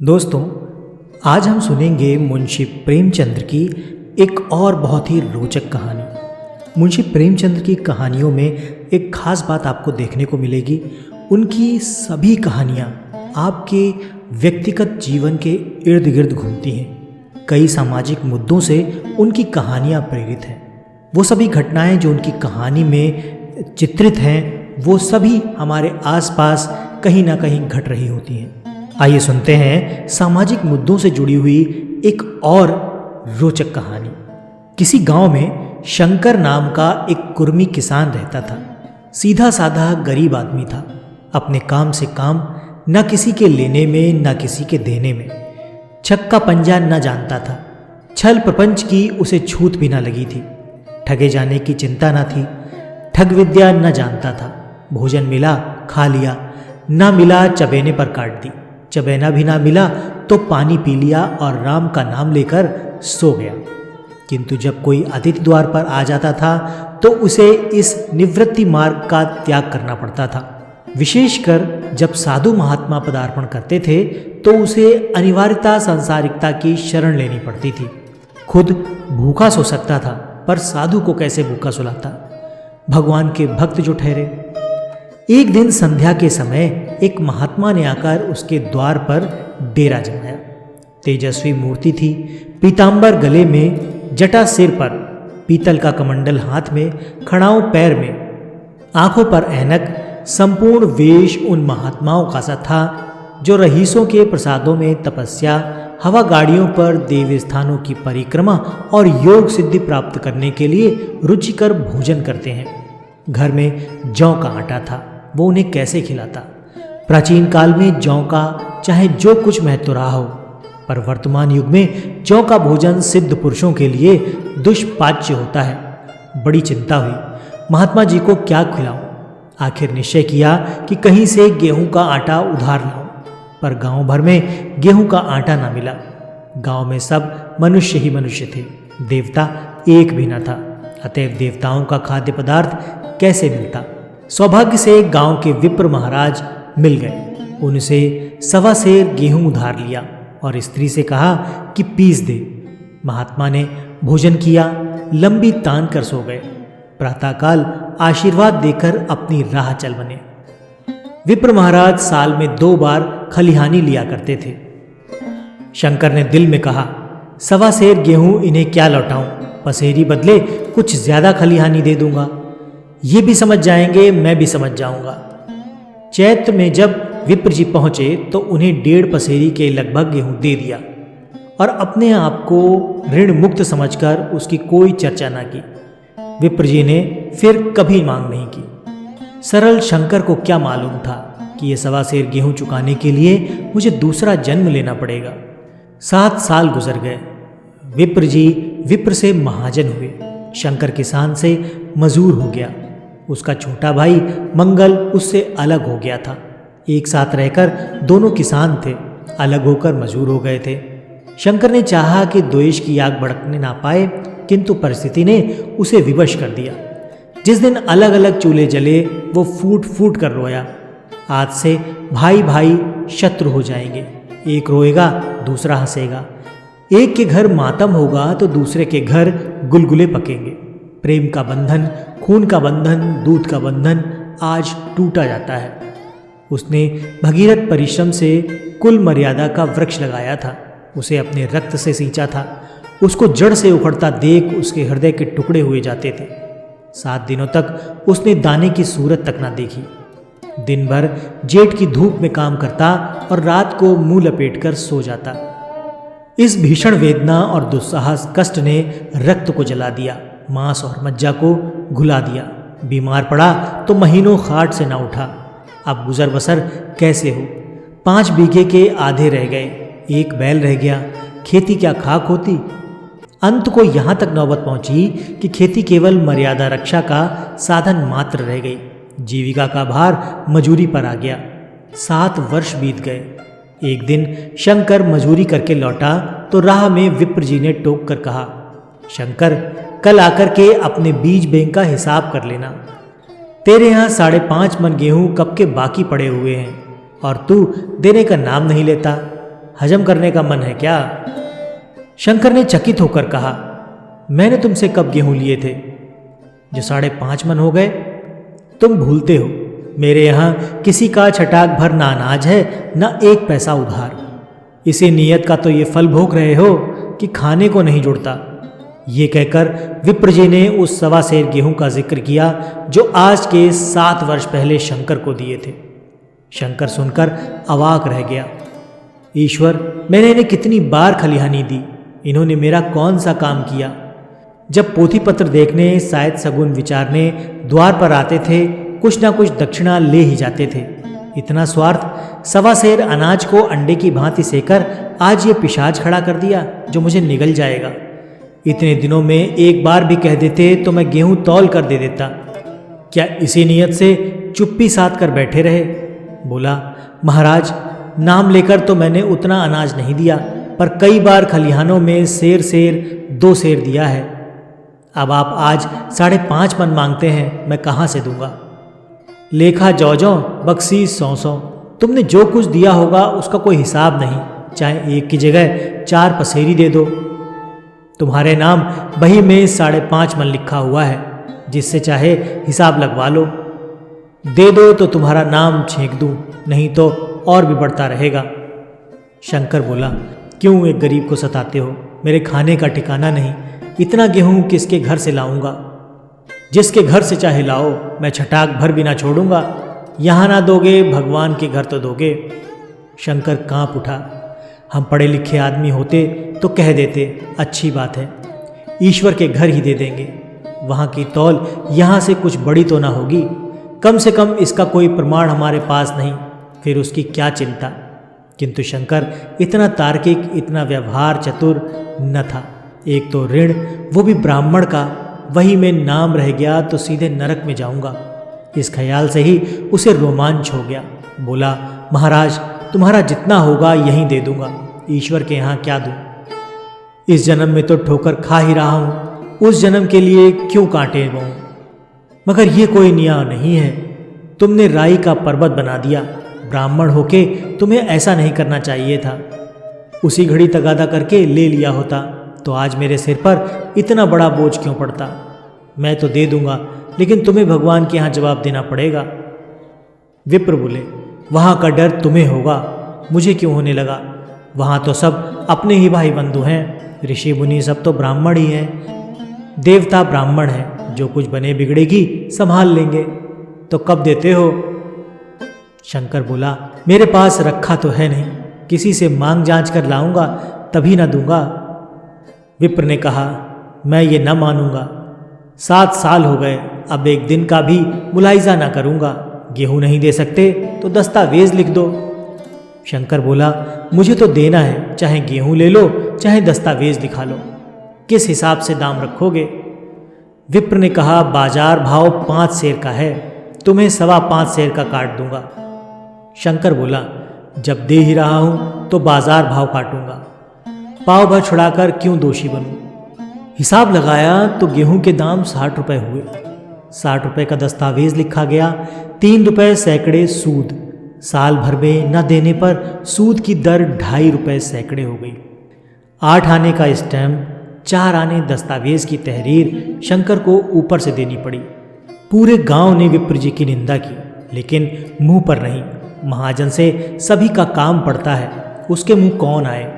दोस्तों, आज हम सुनेंगे मुंशी प्रेमचंद की एक और बहुत ही रोचक कहानी। मुंशी प्रेमचंद की कहानियों में एक खास बात आपको देखने को मिलेगी। उनकी सभी कहानियाँ आपके व्यक्तिगत जीवन के इर्द गिर्द घूमती हैं। कई सामाजिक मुद्दों से उनकी कहानियाँ प्रेरित हैं। वो सभी घटनाएं जो उनकी कहानी में चित्रित हैं, वो सभी हमारे आसपास कहीं ना कहीं घट रही होती हैं। आइए सुनते हैं सामाजिक मुद्दों से जुड़ी हुई एक और रोचक कहानी। किसी गांव में शंकर नाम का एक कुर्मी किसान रहता था। सीधा साधा गरीब आदमी था। अपने काम से काम, न किसी के लेने में न किसी के देने में। छक्का पंजा न जानता था। छल प्रपंच की उसे छूत भी न लगी थी। ठगे जाने की चिंता न थी। ठग विद्या न जानता था। भोजन मिला खा लिया, न मिला चबेने पर काट दी। चबेना भी ना मिला तो पानी पी लिया और राम का नाम लेकर सो गया। किंतु जब कोई अतिथि द्वार पर आ जाता था तो उसे इस निवृत्ति मार्ग का त्याग करना पड़ता था। विशेषकर जब साधु महात्मा पदार्पण करते थे तो उसे अनिवार्यता सांसारिकता की शरण लेनी पड़ती थी। खुद भूखा सो सकता था, पर साधु को कैसे भूखा सुलाता? भगवान के भक्त जो ठहरे। एक दिन संध्या के समय एक महात्मा ने आकर उसके द्वार पर डेरा जमाया। तेजस्वी मूर्ति थी, पीतांबर गले में, जटा सिर पर, पीतल का कमंडल हाथ में, खड़ाऊं पैर में, आंखों पर ऐनक। संपूर्ण वेश उन महात्माओं का सा था जो रईसों के प्रसादों में तपस्या, हवा गाड़ियों पर देव स्थानों की परिक्रमा और योग सिद्धि प्राप्त करने के लिए रुचिकर भोजन करते हैं। घर में जौ का आटा था, वो उन्हें कैसे खिलाता? प्राचीन काल में जौ का चाहे जो कुछ महत्व रहा हो, पर वर्तमान युग में जौ का भोजन सिद्ध पुरुषों के लिए दुष्पाच्य होता है। बड़ी चिंता हुई, महात्मा जी को क्या खिलाऊं? आखिर निश्चय किया कि कहीं से गेहूं का आटा उधार लाऊं, पर गांव भर में गेहूं का आटा ना मिला। गांव में सब मनुष्य ही मनुष्य थे, देवता एक भी न था। अतएव देवताओं का खाद्य पदार्थ कैसे मिलता? सौभाग्य से गांव के विप्र महाराज मिल गए। उनसे 1.25 सेर गेहूं उधार लिया और स्त्री से कहा कि पीस दे। महात्मा ने भोजन किया, लंबी तान कर सो गए। प्रातःकाल आशीर्वाद देकर अपनी राह चल बने। विप्र महाराज साल में 2 बार खलिहानी लिया करते थे। शंकर ने दिल में कहा, 1.25 सेर गेहूं इन्हें क्या लौटाऊं? पसेरी बदले कुछ ज्यादा खलिहानी दे दूंगा। ये भी समझ जाएंगे, मैं भी समझ जाऊंगा। चैत्र में जब विप्र जी पहुंचे तो उन्हें 1.5 पसेरी के लगभग गेहूं दे दिया और अपने आप को ऋण मुक्त समझकर उसकी कोई चर्चा ना की। विप्र जी ने फिर कभी मांग नहीं की। सरल शंकर को क्या मालूम था कि ये 1.25 सेर गेहूं चुकाने के लिए मुझे दूसरा जन्म लेना पड़ेगा। 7 साल गुजर गए। विप्र जी विप्र से महाजन हुए। शंकर किसान से मजूर हो गया। उसका छोटा भाई मंगल उससे अलग हो गया था। एक साथ रहकर दोनों किसान थे, अलग होकर मजूर हो गए थे। शंकर ने चाहा कि द्वेष की आग भड़कने ना पाए, किंतु परिस्थिति ने उसे विवश कर दिया। जिस दिन अलग अलग चूल्हे जले वो फूट फूट कर रोया। आज से भाई भाई शत्रु हो जाएंगे। एक रोएगा दूसरा हंसेगा। एक के घर मातम होगा तो दूसरे के घर गुलगुले पकेंगे। प्रेम का बंधन, खून का बंधन, दूध का बंधन आज टूटा जाता है। उसने भगीरथ परिश्रम से कुल मर्यादा का वृक्ष लगाया था। उसे अपने रक्त से सींचा था। उसको जड़ से उखड़ता देख उसके हृदय के टुकड़े हुए जाते थे। 7 दिनों तक उसने दाने की सूरत तक ना देखी। दिन भर जेठ की धूप में काम करता और रात को मुंह लपेट कर सो जाता। इस भीषण वेदना और दुस्साहस कष्ट ने रक्त को जला दिया, मांस और मज्जा को घुला दिया। बीमार पड़ा तो महीनों खाट से ना उठा। अब गुजर बसर कैसे हो? 5 बीघे के आधे रह गए, 1 बैल रह गया। खेती क्या खाक होती? अंत को यहाँ तक नौबत पहुंची कि खेती केवल मर्यादा रक्षा का साधन मात्र रह गई। जीविका का भार मजूरी पर आ गया। 7 वर्ष बीत गए। एक दिन शंकर मजूरी करके लौटा तो राह में विप्र जी ने टोक कर कहा, शंकर, कल आकर के अपने बीज बैंक का हिसाब कर लेना। तेरे यहाँ 5.5 मन गेहूं कब के बाकी पड़े हुए हैं और तू देने का नाम नहीं लेता। हजम करने का मन है क्या? शंकर ने चकित होकर कहा, मैंने तुमसे कब गेहूं लिए थे जो 5.5 मन हो गए? तुम भूलते हो, मेरे यहाँ किसी का छटाक भर ना अनाज है, ना 1 पैसा उधार। इसी नीयत का तो ये फल भोग रहे हो कि खाने को नहीं जुड़ता। ये कहकर विप्र जी ने उस 1.25 सेर गेहूं का जिक्र किया जो आज के 7 वर्ष पहले शंकर को दिए थे। शंकर सुनकर अवाक रह गया। ईश्वर, मैंने इन्हें कितनी बार खलिहानी दी, इन्होंने मेरा कौन सा काम किया? जब पोथी पत्र देखने, शायद सगुन विचारने द्वार पर आते थे, कुछ ना कुछ दक्षिणा ले ही जाते थे। इतना स्वार्थ, 1.25 सेर अनाज को अंडे की भांति सेकर आज ये पिशाच खड़ा कर दिया जो मुझे निगल जाएगा। इतने दिनों में एक बार भी कह देते तो मैं गेहूं तौल कर दे देता। क्या इसी नियत से चुप्पी साध कर बैठे रहे? बोला, महाराज, नाम लेकर तो मैंने उतना अनाज नहीं दिया, पर कई बार खलिहानों में सेर 2 सेर दिया है। अब आप आज 5.5 मन मांगते हैं, मैं कहाँ से दूंगा? लेखा जौ, बख्शीश 100। तुमने जो कुछ दिया होगा उसका कोई हिसाब नहीं, चाहे 1 की जगह 4 पसेरी दे दो। तुम्हारे नाम बही में 5.5 मन लिखा हुआ है, जिससे चाहे हिसाब लगवा लो। दे दो तो तुम्हारा नाम छेंक दूं, नहीं तो और भी बढ़ता रहेगा। शंकर बोला, क्यों एक गरीब को सताते हो? मेरे खाने का ठिकाना नहीं, इतना गेहूं किसके घर से लाऊंगा? जिसके घर से चाहे लाओ, मैं छटाक भर भी ना छोड़ूंगा। यहाँ ना दोगे, भगवान के घर तो दोगे। शंकर कांप उठा। हम पढ़े लिखे आदमी होते तो कह देते, अच्छी बात है, ईश्वर के घर ही दे देंगे। वहाँ की तौल यहाँ से कुछ बड़ी तो ना होगी, कम से कम इसका कोई प्रमाण हमारे पास नहीं, फिर उसकी क्या चिंता। किंतु शंकर इतना तार्किक, इतना व्यवहार चतुर न था। एक तो ऋण, वो भी ब्राह्मण का, वही में नाम रह गया तो सीधे नरक में जाऊंगा। इस ख्याल से ही उसे रोमांच हो गया। बोला, महाराज, तुम्हारा जितना होगा यहीं दे दूंगा, ईश्वर के यहाँ क्या दूं? इस जन्म में तो ठोकर खा ही रहा हूं, उस जन्म के लिए क्यों कांटे बोऊं? मगर ये कोई न्याय नहीं है। तुमने राई का पर्वत बना दिया, ब्राह्मण होके तुम्हें ऐसा नहीं करना चाहिए था। उसी घड़ी तगादा करके ले लिया होता तो आज मेरे सिर पर इतना बड़ा बोझ क्यों पड़ता? मैं तो दे दूंगा, लेकिन तुम्हें भगवान के यहाँ जवाब देना पड़ेगा। विप्र बोले, वहाँ का डर तुम्हें होगा, मुझे क्यों होने लगा? वहाँ तो सब अपने ही भाई बंधु हैं, ऋषि मुनि सब तो ब्राह्मण ही हैं। देवता ब्राह्मण है, जो कुछ बने बिगड़ेगी संभाल लेंगे। तो कब देते हो? शंकर बोला, मेरे पास रखा तो है नहीं, किसी से मांग जांच कर लाऊंगा तभी ना दूंगा। विप्र ने कहा, मैं ये न मानूंगा। 7 साल हो गए, अब एक दिन का भी मुलाहिजा ना करूंगा। गेहूं नहीं दे सकते तो दस्तावेज लिख दो। शंकर बोला, मुझे तो देना है, चाहे गेहूं ले लो चाहे दस्तावेज दिखा लो। किस हिसाब से दाम रखोगे? विप्र ने कहा, बाजार भाव 5 सेर का है, तुम्हें 5.25 सेर का काट दूंगा। शंकर बोला, जब दे ही रहा हूं तो बाजार भाव काटूंगा, पाव भर छुड़ाकर क्यों दोषी बनूं? हिसाब लगाया तो गेहूं के दाम 60 रुपये हुए। 60 रुपये का दस्तावेज लिखा गया, 3 रुपये सैकड़े सूद। साल भर में न देने पर सूद की दर 2.5 रुपये सैकड़े हो गई। 8 आने का स्टैम्प, 4 आने दस्तावेज की तहरीर शंकर को ऊपर से देनी पड़ी। पूरे गांव ने विप्र जी की निंदा की, लेकिन मुंह पर नहीं। महाजन से सभी का काम पड़ता है, उसके मुंह कौन आए?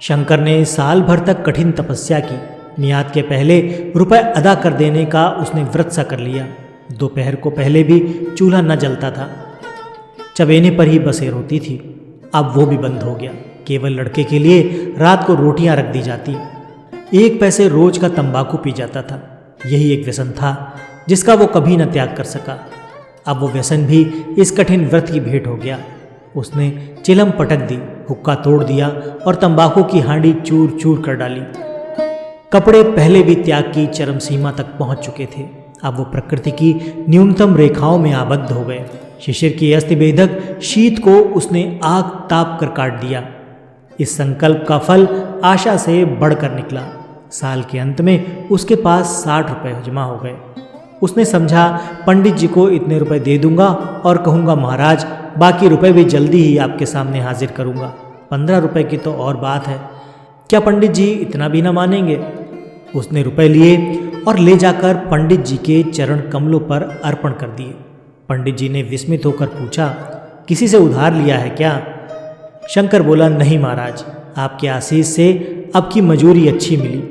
शंकर ने साल भर तक कठिन तपस्या की। मियाद के पहले रुपए अदा कर देने का उसने व्रत सा कर लिया। दोपहर को पहले भी चूल्हा न जलता था, चबेने पर ही बसेर होती थी। अब वो भी बंद हो गया। केवल लड़के के लिए रात को रोटियां रख दी जाती। 1 पैसे रोज का तंबाकू पी जाता था। यही एक व्यसन था जिसका वो कभी न त्याग कर सका। अब वो व्यसन भी इस कठिन व्रत की भेंट हो गया। उसने चिलम पटक दी, हुक्का तोड़ दिया और तंबाकू की हांडी चूर चूर कर डाली। कपड़े पहले भी त्याग की चरम सीमा तक पहुंच चुके थे। अब वो प्रकृति की न्यूनतम रेखाओं में आबद्ध हो गए। शिशिर की अस्थिभेदक शीत को उसने आग ताप कर काट दिया। इस संकल्प का फल आशा से बढ़कर निकला। साल के अंत में उसके पास 60 रुपये जमा हो गए। उसने समझा, पंडित जी को इतने रुपए दे दूंगा और कहूँगा, महाराज बाकी रुपए भी जल्दी ही आपके सामने हाजिर करूँगा। 15 रुपए की तो और बात है, क्या पंडित जी इतना भी ना मानेंगे? उसने रुपए लिए और ले जाकर पंडित जी के चरण कमलों पर अर्पण कर दिए। पंडित जी ने विस्मित होकर पूछा, किसी से उधार लिया है क्या? शंकर बोला, नहीं महाराज, आपके आशीष से अब की मजूरी अच्छी मिली।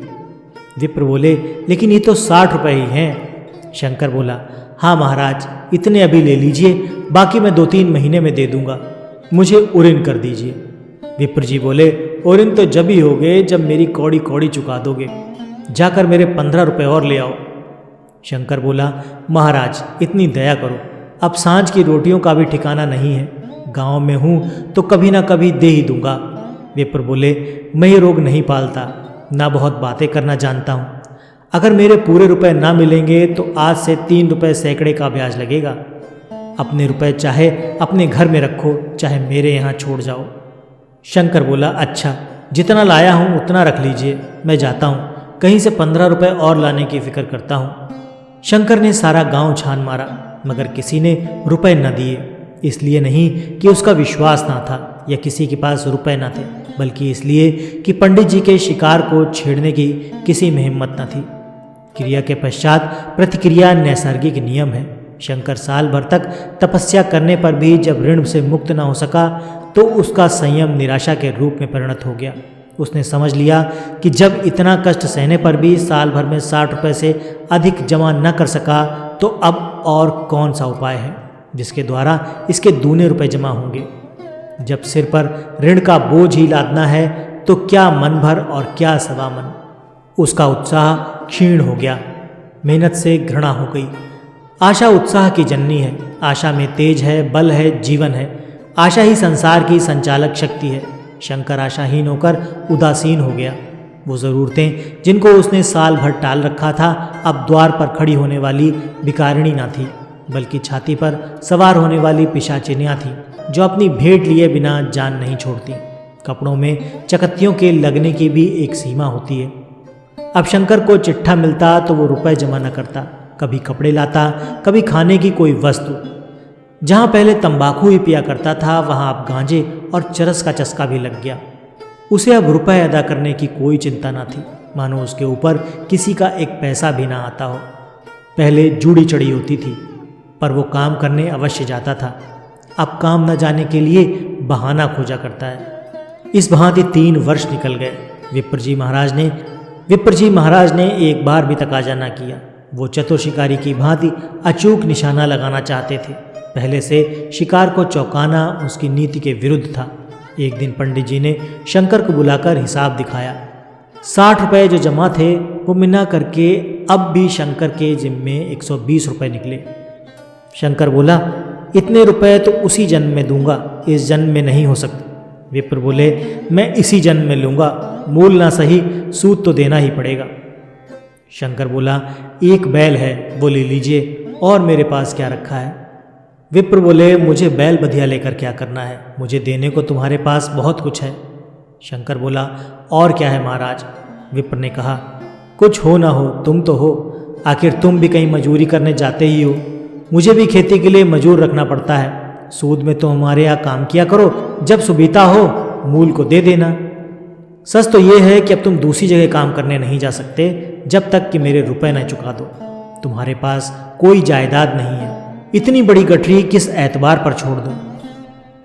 विप्र बोले, लेकिन ये तो 60 रुपए ही हैं। शंकर बोला, हाँ महाराज, इतने अभी ले लीजिए, बाकी मैं 2-3 महीने में दे दूंगा, मुझे उरिन कर दीजिए। विप्र जी बोले, उरिन तो जब ही होगे जब मेरी कौड़ी कौड़ी चुका दोगे, जाकर मेरे 15 रुपए और ले आओ। शंकर बोला, महाराज इतनी दया करो, अब सांझ की रोटियों का भी ठिकाना नहीं है, गांव में हूँ तो कभी ना कभी दे ही दूंगा। विप्र बोले, मैं ये रोग नहीं पालता, ना बहुत बातें करना जानता हूँ, अगर मेरे पूरे रुपए ना मिलेंगे तो आज से 3 रुपए सैकड़े का ब्याज लगेगा। अपने रुपए चाहे अपने घर में रखो, चाहे मेरे यहाँ छोड़ जाओ। शंकर बोला, अच्छा, जितना लाया हूँ उतना रख लीजिए, मैं जाता हूँ, कहीं से 15 रुपए और लाने की फिक्र करता हूँ। शंकर ने सारा गांव छान मारा, मगर किसी ने रुपए न दिए, इसलिए नहीं कि उसका विश्वास ना था या किसी के पास रुपए न थे, बल्कि इसलिए कि पंडित जी के शिकार को छेड़ने की किसी में हिम्मत न थी। क्रिया के पश्चात प्रतिक्रिया नैसर्गिक नियम है। शंकर साल भर तक तपस्या करने पर भी जब ऋण से मुक्त न हो सका तो उसका संयम निराशा के रूप में परिणत हो गया। उसने समझ लिया कि जब इतना कष्ट सहने पर भी साल भर में 60 रुपए से अधिक जमा न कर सका तो अब और कौन सा उपाय है जिसके द्वारा इसके दूने रुपए जमा होंगे। जब सिर पर ऋण का बोझ ही लादना है तो क्या मन भर और क्या सवा मन। उसका उत्साह क्षीण हो गया, मेहनत से घृणा हो गई। आशा उत्साह की जननी है, आशा में तेज है, बल है, जीवन है। आशा ही संसार की संचालक शक्ति है। शंकर आशाहीन होकर उदासीन हो गया। वो ज़रूरतें जिनको उसने साल भर टाल रखा था अब द्वार पर खड़ी होने वाली भिखारिणी ना थी, बल्कि छाती पर सवार होने वाली पिशाचिनियाँ थी जो अपनी भेंट लिए बिना जान नहीं छोड़ती। कपड़ों में चकत्तियों के लगने की भी एक सीमा होती है। अब शंकर को चिट्ठा मिलता तो वो रुपए जमा न करता, कभी कपड़े लाता, कभी खाने की कोई वस्तु। जहाँ पहले तंबाकू ही पिया करता था वहाँ अब गांजे और चरस का चस्का भी लग गया। उसे अब रुपए अदा करने की कोई चिंता न थी, मानो उसके ऊपर किसी का एक पैसा भी ना आता हो। पहले जूड़ी चढ़ी होती थी पर वो काम करने अवश्य जाता था, अब काम न जाने के लिए बहाना खोजा करता है। इस भांति 3 वर्ष निकल गए। विप्र जी महाराज ने एक बार भी तकाजा न किया। वो चतुर शिकारी की भांति अचूक निशाना लगाना चाहते थे। पहले से शिकार को चौंकाना उसकी नीति के विरुद्ध था। एक दिन पंडित जी ने शंकर को बुलाकर हिसाब दिखाया। 60 रुपए जो जमा थे वो मिला करके अब भी शंकर के जिम्मे 120 रुपए निकले। शंकर बोला, इतने रुपए तो उसी जन्म में दूंगा, इस जन्म में नहीं हो सकता। विप्र बोले, मैं इसी जन्म में लूंगा, मूल ना सही सूद तो देना ही पड़ेगा। शंकर बोला, एक बैल है वो ले लीजिए, और मेरे पास क्या रखा है? विप्र बोले, मुझे बैल बधिया लेकर क्या करना है, मुझे देने को तुम्हारे पास बहुत कुछ है। शंकर बोला, और क्या है महाराज? विप्र ने कहा, कुछ हो ना हो तुम तो हो, आखिर तुम भी कहीं मजूरी करने जाते ही हो, मुझे भी खेती के लिए मजूर रखना पड़ता है। सूद में तो हमारे यहाँ काम किया करो, जब सुबीता हो मूल को दे देना। सच तो ये है कि अब तुम दूसरी जगह काम करने नहीं जा सकते जब तक कि मेरे रुपए न चुका दो। तुम्हारे पास कोई जायदाद नहीं है, इतनी बड़ी गठरी किस एतबार पर छोड़ दूं?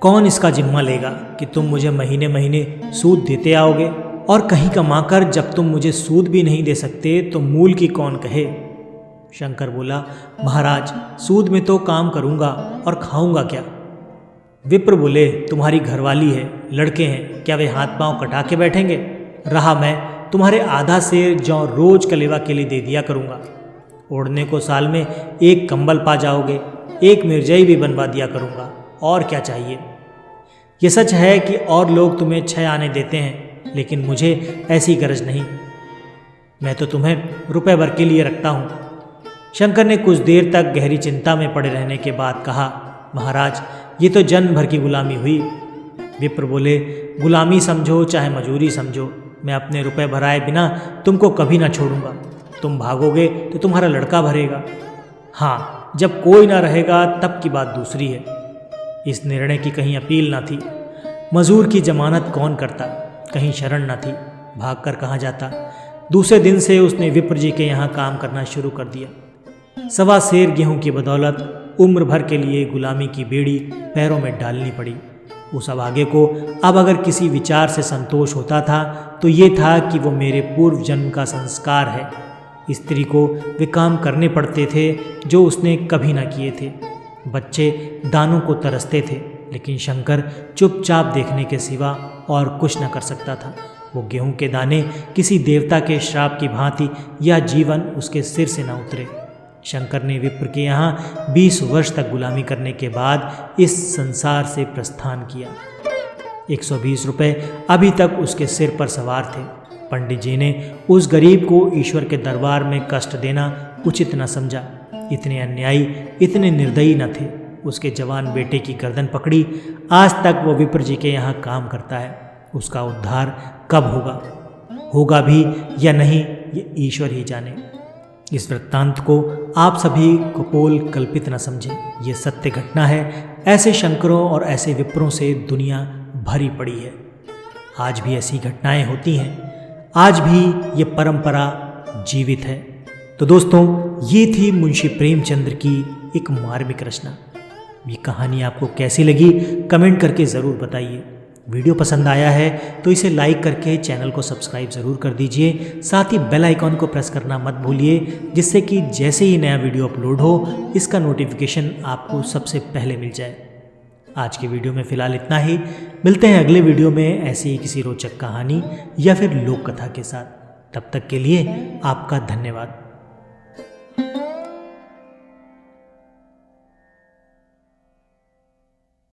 कौन इसका जिम्मा लेगा कि तुम मुझे महीने महीने सूद देते आओगे, और कहीं कमाकर जब तुम मुझे सूद भी नहीं दे सकते तो मूल की कौन कहे? शंकर बोला, महाराज सूद में तो काम करूंगा और खाऊंगा क्या? विप्र बोले, तुम्हारी घरवाली है, लड़के हैं, क्या वे हाथ पांव कटा के बैठेंगे? रहा मैं तुम्हारे आधा सेर जौ रोज कलेवा के लिए दे दिया करूंगा। ओढ़ने को साल में 1 कंबल पा जाओगे, 1 मिर्जई भी बनवा दिया करूंगा, और क्या चाहिए? ये सच है कि और लोग तुम्हें 6 आने देते हैं, लेकिन मुझे ऐसी गरज नहीं। मैं तो तुम्हें रुपए भर के लिए रखता हूँ। शंकर ने कुछ देर तक गहरी चिंता में पड़े रहने के बाद कहा, महाराज ये तो जन्म भर की गुलामी हुई। विप्र बोले, गुलामी समझो चाहे मजूरी समझो, मैं अपने रुपए भराए बिना तुमको कभी ना छोड़ूंगा। तुम भागोगे तो तुम्हारा लड़का भरेगा। हाँ, जब कोई ना रहेगा तब की बात दूसरी है। इस निर्णय की कहीं अपील ना थी। मजूर की जमानत कौन करता, कहीं शरण न थी, भागकर कहाँ जाता। दूसरे दिन से उसने विप्र जी के यहाँ काम करना शुरू कर दिया। 1.25 सेर गेहूं की बदौलत उम्र भर के लिए गुलामी की बेड़ी पैरों में डालनी पड़ी। उस अभागे को अब अगर किसी विचार से संतोष होता था तो ये था कि वो मेरे पूर्व जन्म का संस्कार है। स्त्री को वे काम करने पड़ते थे जो उसने कभी ना किए थे। बच्चे दानों को तरसते थे, लेकिन शंकर चुपचाप देखने के सिवा और कुछ न कर सकता था। वो गेहूं के दाने किसी देवता के श्राप की भांति या जीवन उसके सिर से न उतरे। शंकर ने विप्र के यहाँ 20 वर्ष तक गुलामी करने के बाद इस संसार से प्रस्थान किया। 120 रुपये अभी तक उसके सिर पर सवार थे। पंडित जी ने उस गरीब को ईश्वर के दरबार में कष्ट देना उचित न समझा। इतने अन्यायी, इतने निर्दयी न थे। उसके जवान बेटे की गर्दन पकड़ी। आज तक वो विप्र जी के यहाँ काम करता है। उसका उद्धार कब होगा भी या नहीं, ये ईश्वर ही जाने। इस वृत्तांत को आप सभी कपोल कल्पित न समझें। ये सत्य घटना है। ऐसे शंकरों और ऐसे विप्रों से दुनिया भरी पड़ी है। आज भी ऐसी घटनाएं होती हैं। आज भी ये परंपरा जीवित है। तो दोस्तों, ये थी मुंशी प्रेमचंद्र की एक मार्मिक रचना। ये कहानी आपको कैसी लगी कमेंट करके ज़रूर बताइए। वीडियो पसंद आया है तो इसे लाइक करके चैनल को सब्सक्राइब ज़रूर कर दीजिए। साथ ही बेल आइकॉन को प्रेस करना मत भूलिए, जिससे कि जैसे ही नया वीडियो अपलोड हो इसका नोटिफिकेशन आपको सबसे पहले मिल जाए। आज की वीडियो में फ़िलहाल इतना ही। मिलते हैं अगले वीडियो में ऐसी ही किसी रोचक कहानी या फिर लोक कथा के साथ। तब तक के लिए आपका धन्यवाद।